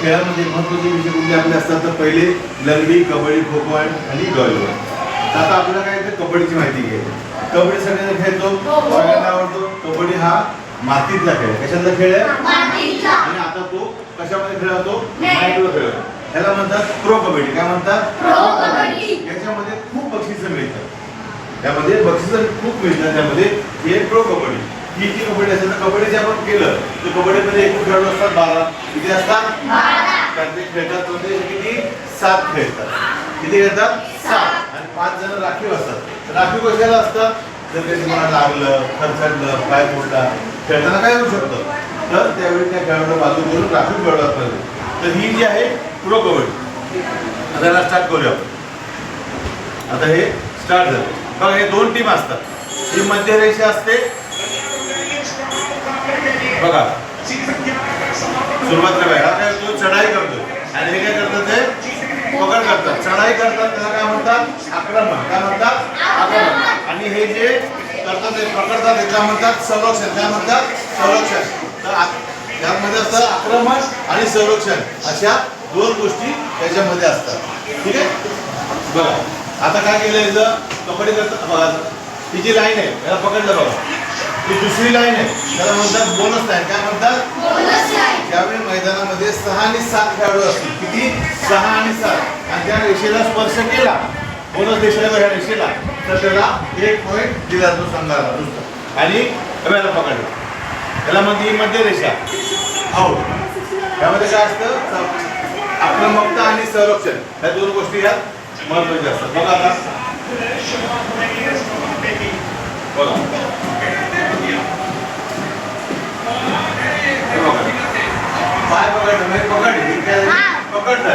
खेळामध्ये महत्त्वाचे विषय कुठले आपले असतात तर पहिले लंगडी, कबड्डी, खो खो आणि डॉलीबॉल. आता आपल्याला काय तर कबड्डीची माहिती घ्यायची. कबड्डी सगळ्यांना खेळतो, सगळ्यांना आवडतो. कबड्डी हा मातीतला खेळ आहे. कशातला खेळ आहे? आणि आता तो कशामध्ये खेळला जातो? मातीतला खेळ. ह्याला म्हणतात प्रो कबड्डी. काय म्हणतात? प्रो कबड्डी. याच्यामध्ये खूप बक्षिसं मिळतात. त्यामध्ये बक्षिसं खूप मिळतात. त्यामध्ये हे प्रो कबड्डी. ही जी कबड्डी असेल तर कबड्डी आपण केलं तर कबड्डीमध्ये एकूण खेळाडू असतात 12. किती असतात? 12. त्यातले खेळतात म्हणजे किती? 7 खेळतात. किती खेळतात? 7. आणि 5 जण राखीव असतात. राखीव कशाला असतात? जर कधी मला लागलं, खरचडलं, पाय मोडला, खेळताना काय होऊ शकतं? तर त्यावेळी त्या खेळाडूला बाजू करून राखीव खेळाडू असतात. तर ही जी आहे प्रो कबड्डी. आता याला स्टार्ट करूया आपण. आता हे स्टार्ट झालं. बघा हे 2 टीम असतात. ही मध्यरेषा असते. बघा सुरुवातीला बघा काय तो चढाई करतो आणि हे काय करतात ते पकड करतात. चढाई करतात त्याला काय म्हणतात? आक्रमण. काय म्हणतात? आक्रमण. आणि हे जे करतात ते पकडतात त्याला म्हणतात संरक्षण. काय म्हणतात? संरक्षण. तर त्यामध्ये असतं आक्रमण आणि संरक्षण अशा 2 गोष्टी त्याच्यामध्ये असतात. ठीक आहे. बघा आता काय केलं याचं कबड्डी करतात. बघा ही जी लाईन आहे याला पकडलं. बघा ही दुसरी लाईन आहे त्याला म्हणतात बोनस लाईन. काय म्हणतात? Bonus line. त्यावेळी मैदानामध्ये 6 आणि 7 खेळाडू असतील. किती? 6 आणि 7. आणि त्या रेषेला स्पर्श केला बोनस रेषेला ह्या रेषेला तर त्याला 1 पॉईंट दिला जातो संघाला नुसतं. आणि याला पकडलं त्याला म्हणते ही मध्य रेषा आउट. यामध्ये काय असतं? आक्रमकता आणि संरक्षण ह्या 2 गोष्टी यात महत्त्वाच्या असतात. बघा आता बघा पाय पकडलं म्हणजे पकडलं